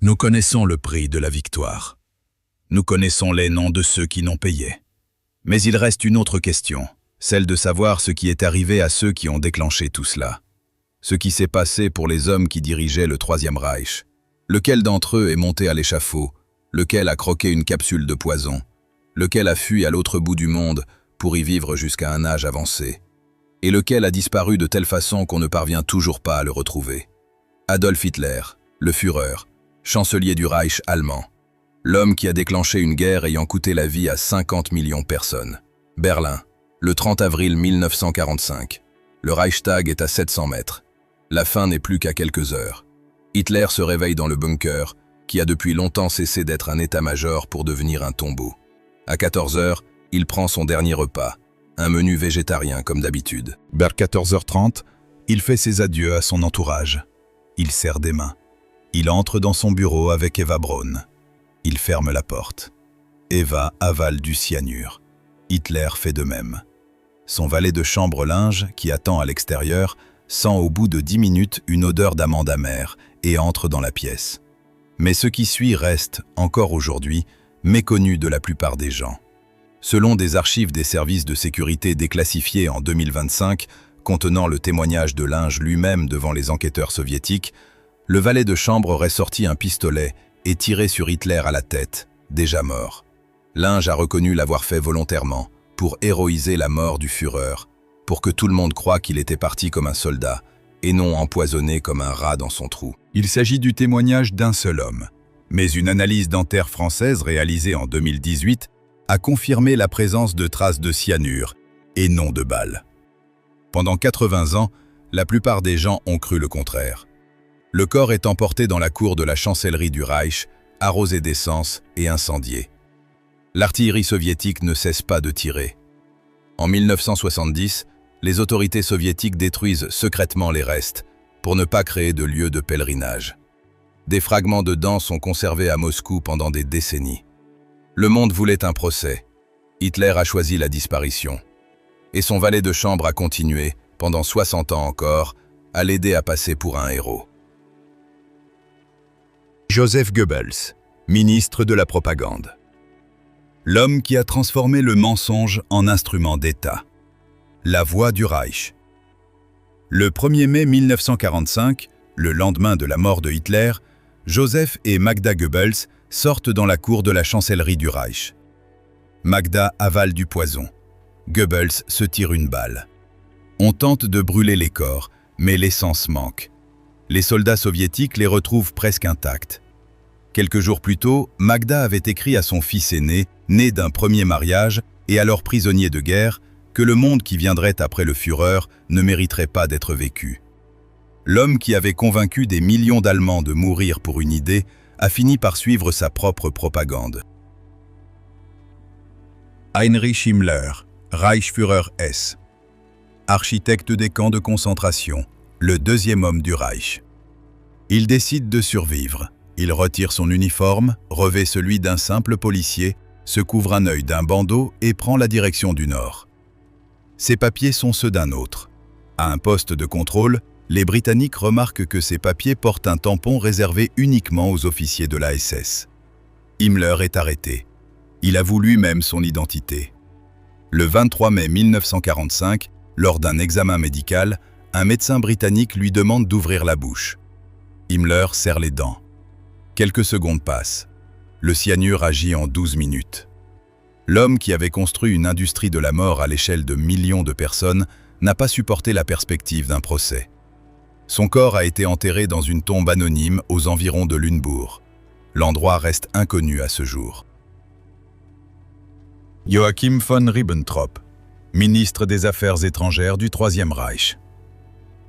Nous connaissons le prix de la victoire. Nous connaissons les noms de ceux qui n'ont payé. Mais il reste une autre question, celle de savoir ce qui est arrivé à ceux qui ont déclenché tout cela. Ce qui s'est passé pour les hommes qui dirigeaient le Troisième Reich. Lequel d'entre eux est monté à l'échafaud? Lequel a croqué une capsule de poison? Lequel a fui à l'autre bout du monde pour y vivre jusqu'à un âge avancé? Et lequel a disparu de telle façon qu'on ne parvient toujours pas à le retrouver? Adolf Hitler, le Führer, chancelier du Reich allemand. L'homme qui a déclenché une guerre ayant coûté la vie à 50 millions de personnes. Berlin, le 30 avril 1945. Le Reichstag est à 700 mètres. La fin n'est plus qu'à quelques heures. Hitler se réveille dans le bunker, qui a depuis longtemps cessé d'être un état-major pour devenir un tombeau. À 14 heures, il prend son dernier repas, un menu végétarien comme d'habitude. Vers 14h30, il fait ses adieux à son entourage. Il serre des mains. Il entre dans son bureau avec Eva Braun. Il ferme la porte. Eva avale du cyanure. Hitler fait de même. Son valet de chambre linge, qui attend à l'extérieur, sent au bout de 10 minutes une odeur d'amande amère et entre dans la pièce. Mais ce qui suit reste, encore aujourd'hui, méconnu de la plupart des gens. Selon des archives des services de sécurité déclassifiées en 2025, contenant le témoignage de Linge lui-même devant les enquêteurs soviétiques, le valet de chambre aurait sorti un pistolet et tiré sur Hitler à la tête, déjà mort. Linge a reconnu l'avoir fait volontairement, pour héroïser la mort du Führer, pour que tout le monde croie qu'il était parti comme un soldat, et non empoisonné comme un rat dans son trou. Il s'agit du témoignage d'un seul homme. Mais une analyse dentaire française réalisée en 2018 a confirmé la présence de traces de cyanure, et non de balles. Pendant 80 ans, la plupart des gens ont cru le contraire. Le corps est emporté dans la cour de la chancellerie du Reich, arrosé d'essence et incendié. L'artillerie soviétique ne cesse pas de tirer. En 1970, les autorités soviétiques détruisent secrètement les restes, pour ne pas créer de lieu de pèlerinage. Des fragments de dents sont conservés à Moscou pendant des décennies. Le monde voulait un procès. Hitler a choisi la disparition. Et son valet de chambre a continué, pendant 60 ans encore, à l'aider à passer pour un héros. Joseph Goebbels, ministre de la propagande. L'homme qui a transformé le mensonge en instrument d'État. La voix du Reich. Le 1er mai 1945, le lendemain de la mort de Hitler, Joseph et Magda Goebbels sortent dans la cour de la chancellerie du Reich. Magda avale du poison. Goebbels se tire une balle. On tente de brûler les corps, mais l'essence manque. Les soldats soviétiques les retrouvent presque intacts. Quelques jours plus tôt, Magda avait écrit à son fils aîné, né d'un premier mariage et alors prisonnier de guerre, que le monde qui viendrait après le Führer ne mériterait pas d'être vécu. L'homme qui avait convaincu des millions d'Allemands de mourir pour une idée a fini par suivre sa propre propagande. Heinrich Himmler, Reichsführer S. Architecte des camps de concentration, le deuxième homme du Reich. Il décide de survivre. Il retire son uniforme, revêt celui d'un simple policier, se couvre un œil d'un bandeau et prend la direction du nord. Ses papiers sont ceux d'un autre. À un poste de contrôle, les Britanniques remarquent que ces papiers portent un tampon réservé uniquement aux officiers de la SS. Himmler est arrêté. Il avoue lui-même son identité. Le 23 mai 1945, lors d'un examen médical, un médecin britannique lui demande d'ouvrir la bouche. Himmler serre les dents. Quelques secondes passent. Le cyanure agit en 12 minutes. L'homme qui avait construit une industrie de la mort à l'échelle de millions de personnes n'a pas supporté la perspective d'un procès. Son corps a été enterré dans une tombe anonyme aux environs de Lunebourg. L'endroit reste inconnu à ce jour. Joachim von Ribbentrop, ministre des Affaires étrangères du Troisième Reich.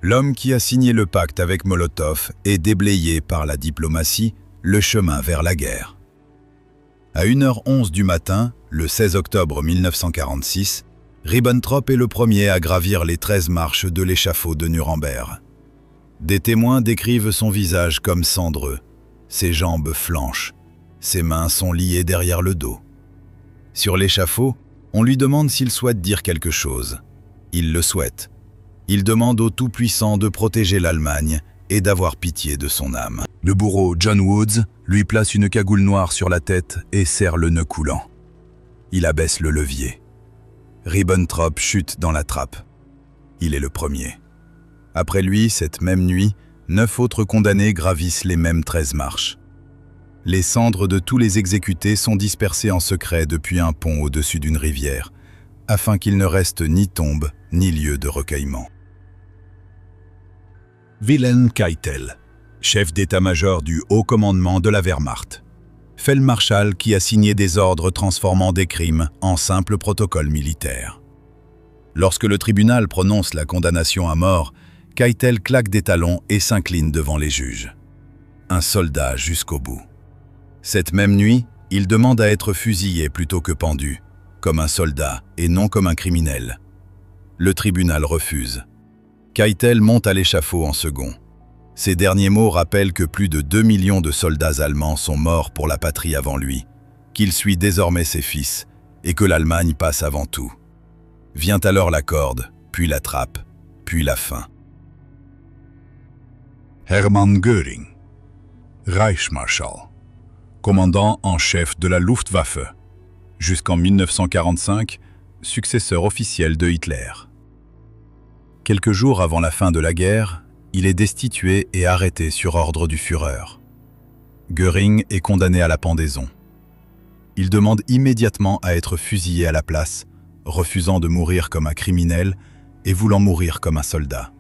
L'homme qui a signé le pacte avec Molotov et déblayé par la diplomatie le chemin vers la guerre. À 1h11 du matin, le 16 octobre 1946, Ribbentrop est le premier à gravir les 13 marches de l'échafaud de Nuremberg. Des témoins décrivent son visage comme cendreux, ses jambes flanches, ses mains sont liées derrière le dos. Sur l'échafaud, on lui demande s'il souhaite dire quelque chose. Il le souhaite. Il demande au Tout-Puissant de protéger l'Allemagne et d'avoir pitié de son âme. Le bourreau John Woods lui place une cagoule noire sur la tête et serre le nœud coulant. Il abaisse le levier. Ribbentrop chute dans la trappe. Il est le premier. Après lui, cette même nuit, 9 autres condamnés gravissent les mêmes 13 marches. Les cendres de tous les exécutés sont dispersées en secret depuis un pont au-dessus d'une rivière, afin qu'il ne reste ni tombe ni lieu de recueillement. Wilhelm Keitel, chef d'état-major du haut commandement de la Wehrmacht, Feldmarschall qui a signé des ordres transformant des crimes en simples protocoles militaires. Lorsque le tribunal prononce la condamnation à mort, Keitel claque des talons et s'incline devant les juges. Un soldat jusqu'au bout. Cette même nuit, il demande à être fusillé plutôt que pendu, comme un soldat et non comme un criminel. Le tribunal refuse. Keitel monte à l'échafaud en second. Ces derniers mots rappellent que plus de 2 millions de soldats allemands sont morts pour la patrie avant lui, qu'il suit désormais ses fils et que l'Allemagne passe avant tout. Vient alors la corde, puis la trappe, puis la fin. Hermann Göring, Reichsmarschall, commandant en chef de la Luftwaffe, jusqu'en 1945, successeur officiel de Hitler. Quelques jours avant la fin de la guerre, il est destitué et arrêté sur ordre du Führer. Göring est condamné à la pendaison. Il demande immédiatement à être fusillé à la place, refusant de mourir comme un criminel et voulant mourir comme un soldat.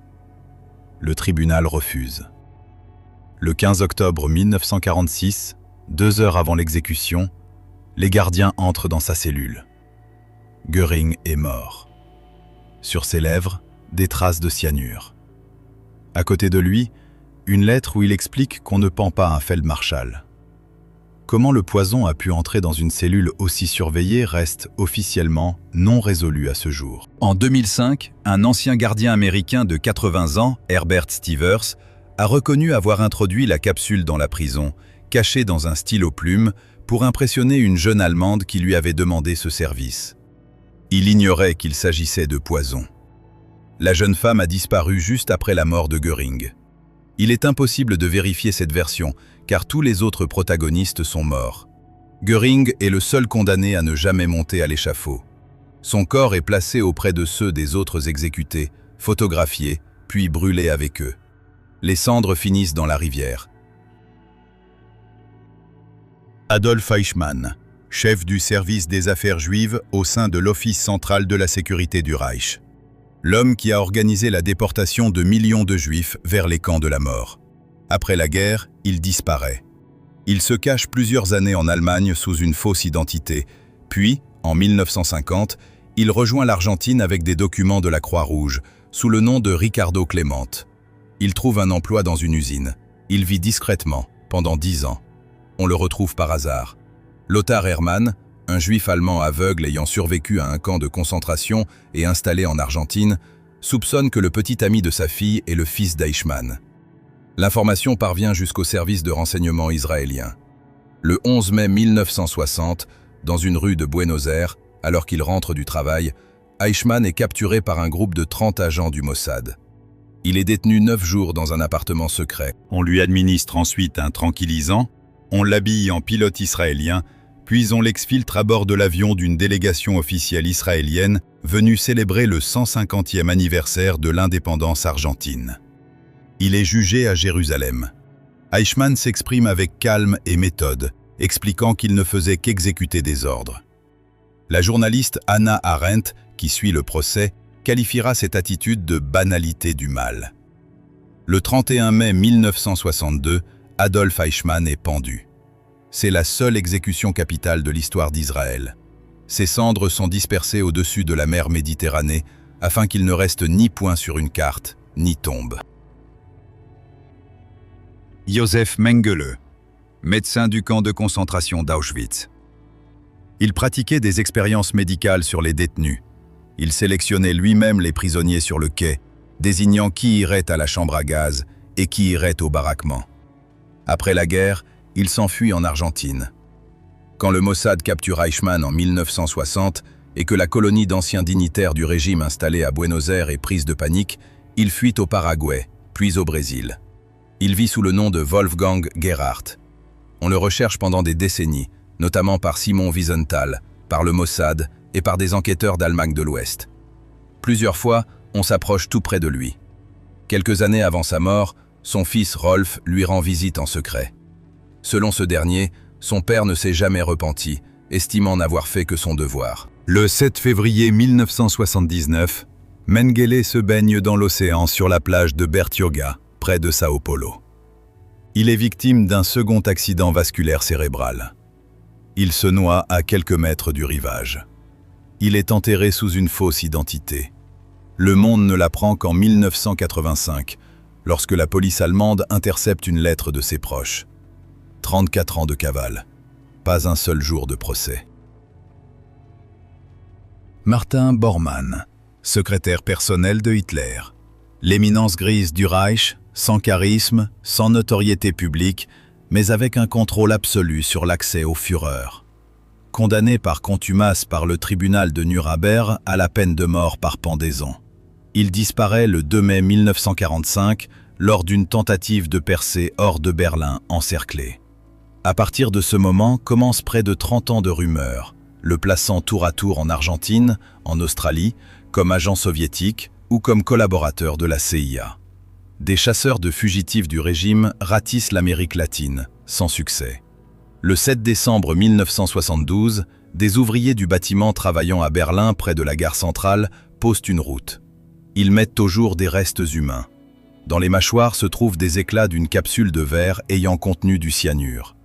Le tribunal refuse. Le 15 octobre 1946, 2 heures avant l'exécution, les gardiens entrent dans sa cellule. Göring est mort. Sur ses lèvres, des traces de cyanure. À côté de lui, une lettre où il explique qu'on ne pend pas un Feldmarschall. Comment le poison a pu entrer dans une cellule aussi surveillée reste officiellement non résolu à ce jour. En 2005, un ancien gardien américain de 80 ans, Herbert Stivers, a reconnu avoir introduit la capsule dans la prison, cachée dans un stylo plume, pour impressionner une jeune Allemande qui lui avait demandé ce service. Il ignorait qu'il s'agissait de poison. La jeune femme a disparu juste après la mort de Göring. Il est impossible de vérifier cette version, car tous les autres protagonistes sont morts. Göring est le seul condamné à ne jamais monter à l'échafaud. Son corps est placé auprès de ceux des autres exécutés, photographiés, puis brûlés avec eux. Les cendres finissent dans la rivière. Adolf Eichmann, chef du service des affaires juives au sein de l'Office central de la sécurité du Reich. L'homme qui a organisé la déportation de millions de juifs vers les camps de la mort. Après la guerre, il disparaît. Il se cache plusieurs années en Allemagne sous une fausse identité, puis, en 1950, il rejoint l'Argentine avec des documents de la Croix-Rouge, sous le nom de Ricardo Clement. Il trouve un emploi dans une usine. Il vit discrètement, pendant 10 ans. On le retrouve par hasard. Lothar Hermann, un juif allemand aveugle ayant survécu à un camp de concentration et installé en Argentine, soupçonne que le petit ami de sa fille est le fils d'Eichmann. L'information parvient jusqu'au service de renseignement israélien. Le 11 mai 1960, dans une rue de Buenos Aires, alors qu'il rentre du travail, Eichmann est capturé par un groupe de 30 agents du Mossad. Il est détenu 9 jours dans un appartement secret. On lui administre ensuite un tranquillisant, on l'habille en pilote israélien, puis on l'exfiltre à bord de l'avion d'une délégation officielle israélienne venue célébrer le 150e anniversaire de l'indépendance argentine. Il est jugé à Jérusalem. Eichmann s'exprime avec calme et méthode, expliquant qu'il ne faisait qu'exécuter des ordres. La journaliste Hannah Arendt, qui suit le procès, qualifiera cette attitude de banalité du mal. Le 31 mai 1962, Adolf Eichmann est pendu. C'est la seule exécution capitale de l'histoire d'Israël. Ses cendres sont dispersées au-dessus de la mer Méditerranée afin qu'il ne reste ni point sur une carte, ni tombe. Josef Mengele, médecin du camp de concentration d'Auschwitz. Il pratiquait des expériences médicales sur les détenus. Il sélectionnait lui-même les prisonniers sur le quai, désignant qui irait à la chambre à gaz et qui irait au baraquement. Après la guerre, il s'enfuit en Argentine. Quand le Mossad capture Eichmann en 1960 et que la colonie d'anciens dignitaires du régime installée à Buenos Aires est prise de panique, il fuit au Paraguay, puis au Brésil. Il vit sous le nom de Wolfgang Gerhardt. On le recherche pendant des décennies, notamment par Simon Wiesenthal, par le Mossad et par des enquêteurs d'Allemagne de l'Ouest. Plusieurs fois, on s'approche tout près de lui. Quelques années avant sa mort, son fils Rolf lui rend visite en secret. Selon ce dernier, son père ne s'est jamais repenti, estimant n'avoir fait que son devoir. Le 7 février 1979, Mengele se baigne dans l'océan sur la plage de Bertioga, près de Sao Paulo. Il est victime d'un second accident vasculaire cérébral. Il se noie à quelques mètres du rivage. Il est enterré sous une fausse identité. Le monde ne l'apprend qu'en 1985, lorsque la police allemande intercepte une lettre de ses proches. 34 ans de cavale, pas un seul jour de procès. Martin Bormann, secrétaire personnel de Hitler. L'éminence grise du Reich, sans charisme, sans notoriété publique, mais avec un contrôle absolu sur l'accès au Führer. Condamné par contumace par le tribunal de Nuremberg à la peine de mort par pendaison. Il disparaît le 2 mai 1945 lors d'une tentative de percée hors de Berlin encerclée. À partir de ce moment commencent près de 30 ans de rumeurs, le plaçant tour à tour en Argentine, en Australie, comme agent soviétique ou comme collaborateur de la CIA. Des chasseurs de fugitifs du régime ratissent l'Amérique latine, sans succès. Le 7 décembre 1972, des ouvriers du bâtiment travaillant à Berlin près de la gare centrale posent une route. Ils mettent au jour des restes humains. Dans les mâchoires se trouvent des éclats d'une capsule de verre ayant contenu du cyanure.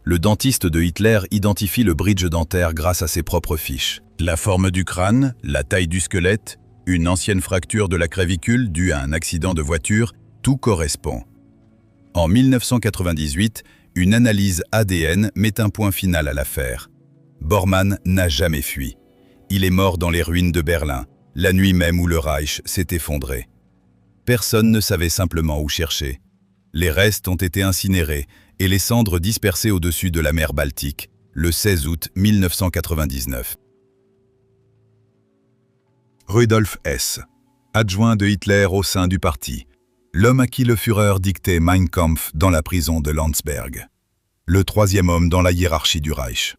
Le dentiste de Hitler identifie le bridge dentaire grâce à ses propres fiches. La forme du crâne, la taille du squelette, une ancienne fracture de la clavicule due à un accident de voiture, tout correspond. En 1998, une analyse ADN met un point final à l'affaire. Bormann n'a jamais fui. Il est mort dans les ruines de Berlin, la nuit même où le Reich s'est effondré. Personne ne savait simplement où chercher. Les restes ont été incinérés et les cendres dispersées au-dessus de la mer Baltique, le 16 août 1999. Rudolf Hess, adjoint de Hitler au sein du parti, l'homme à qui le Führer dictait Mein Kampf dans la prison de Landsberg, le troisième homme dans la hiérarchie du Reich.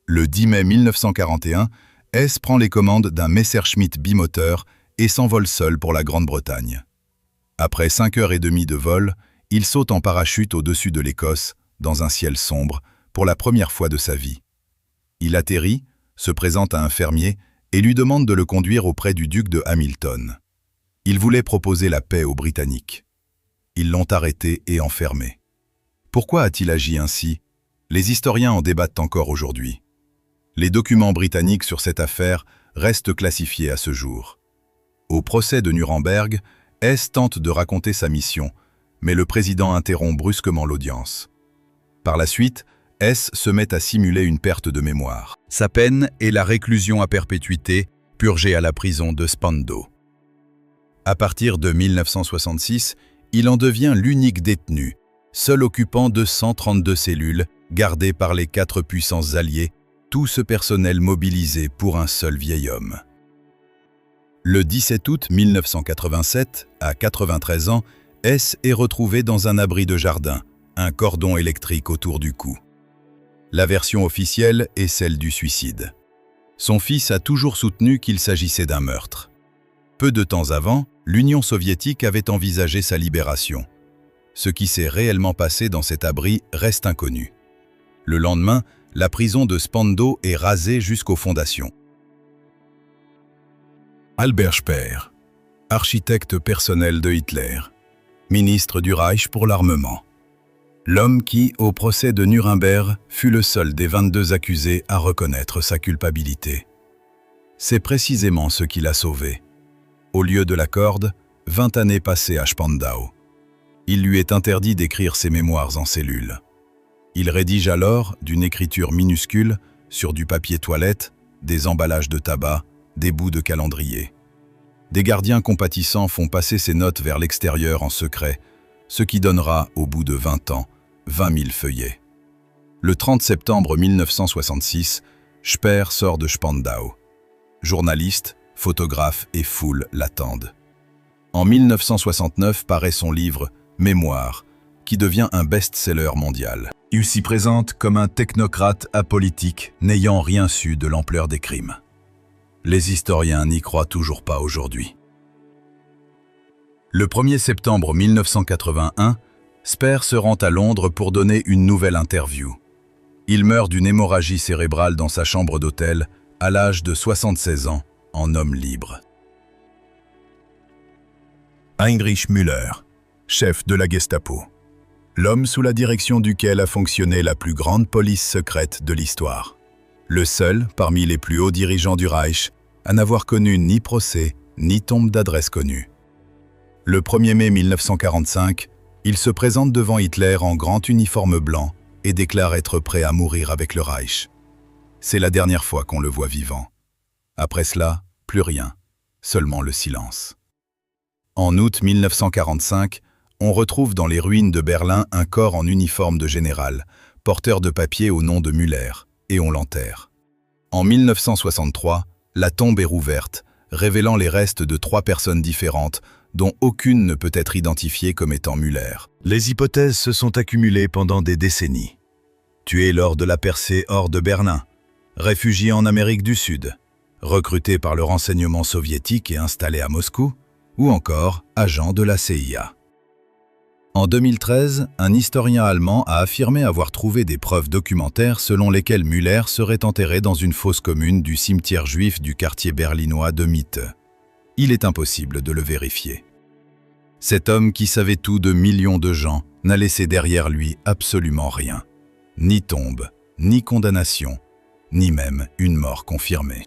Le 10 mai 1941, Hess prend les commandes d'un Messerschmitt bimoteur et s'envole seul pour la Grande-Bretagne. Après 5h30 de vol, il saute en parachute au-dessus de l'Écosse, dans un ciel sombre, pour la première fois de sa vie. Il atterrit, se présente à un fermier et lui demande de le conduire auprès du duc de Hamilton. Il voulait proposer la paix aux Britanniques. Ils l'ont arrêté et enfermé. Pourquoi a-t-il agi ainsi? Les historiens en débattent encore aujourd'hui. Les documents britanniques sur cette affaire restent classifiés à ce jour. Au procès de Nuremberg, Hess tente de raconter sa mission, mais le président interrompt brusquement l'audience. Par la suite, Hess se met à simuler une perte de mémoire. Sa peine est la réclusion à perpétuité, purgée à la prison de Spandau. À partir de 1966, il en devient l'unique détenu, seul occupant de 132 cellules, gardées par les 4 puissances alliées, tout ce personnel mobilisé pour un seul vieil homme. Le 17 août 1987, à 93 ans, Hess est retrouvé dans un abri de jardin, un cordon électrique autour du cou. La version officielle est celle du suicide. Son fils a toujours soutenu qu'il s'agissait d'un meurtre. Peu de temps avant, l'Union soviétique avait envisagé sa libération. Ce qui s'est réellement passé dans cet abri reste inconnu. Le lendemain, la prison de Spandau est rasée jusqu'aux fondations. Albert Speer, architecte personnel de Hitler, ministre du Reich pour l'armement. L'homme qui, au procès de Nuremberg, fut le seul des 22 accusés à reconnaître sa culpabilité. C'est précisément ce qui l'a sauvé. Au lieu de la corde, 20 années passées à Spandau. Il lui est interdit d'écrire ses mémoires en cellule. Il rédige alors, d'une écriture minuscule, sur du papier toilette, des emballages de tabac, des bouts de calendrier. Des gardiens compatissants font passer ses notes vers l'extérieur en secret, ce qui donnera, au bout de 20 ans, 20 000 feuillets. Le 30 septembre 1966, Speer sort de Spandau. Journalistes, photographes et foule l'attendent. En 1969 paraît son livre « Mémoire », qui devient un best-seller mondial. Il s'y présente comme un technocrate apolitique n'ayant rien su de l'ampleur des crimes. Les historiens n'y croient toujours pas aujourd'hui. Le 1er septembre 1981, Speer se rend à Londres pour donner une nouvelle interview. Il meurt d'une hémorragie cérébrale dans sa chambre d'hôtel à l'âge de 76 ans, en homme libre. Heinrich Müller, chef de la Gestapo. L'homme sous la direction duquel a fonctionné la plus grande police secrète de l'histoire. Le seul, parmi les plus hauts dirigeants du Reich, à n'avoir connu ni procès, ni tombe d'adresse connue. Le 1er mai 1945, il se présente devant Hitler en grand uniforme blanc et déclare être prêt à mourir avec le Reich. C'est la dernière fois qu'on le voit vivant. Après cela, plus rien, seulement le silence. En août 1945, on retrouve dans les ruines de Berlin un corps en uniforme de général, porteur de papier au nom de Müller, et on l'enterre. En 1963, la tombe est rouverte, révélant les restes de 3 personnes différentes, dont aucune ne peut être identifiée comme étant Müller. Les hypothèses se sont accumulées pendant des décennies. Tué lors de la percée hors de Berlin, réfugié en Amérique du Sud, recruté par le renseignement soviétique et installé à Moscou, ou encore agent de la CIA. En 2013, un historien allemand a affirmé avoir trouvé des preuves documentaires selon lesquelles Müller serait enterré dans une fosse commune du cimetière juif du quartier berlinois de Mitte. Il est impossible de le vérifier. Cet homme qui savait tout de millions de gens n'a laissé derrière lui absolument rien. Ni tombe, ni condamnation, ni même une mort confirmée.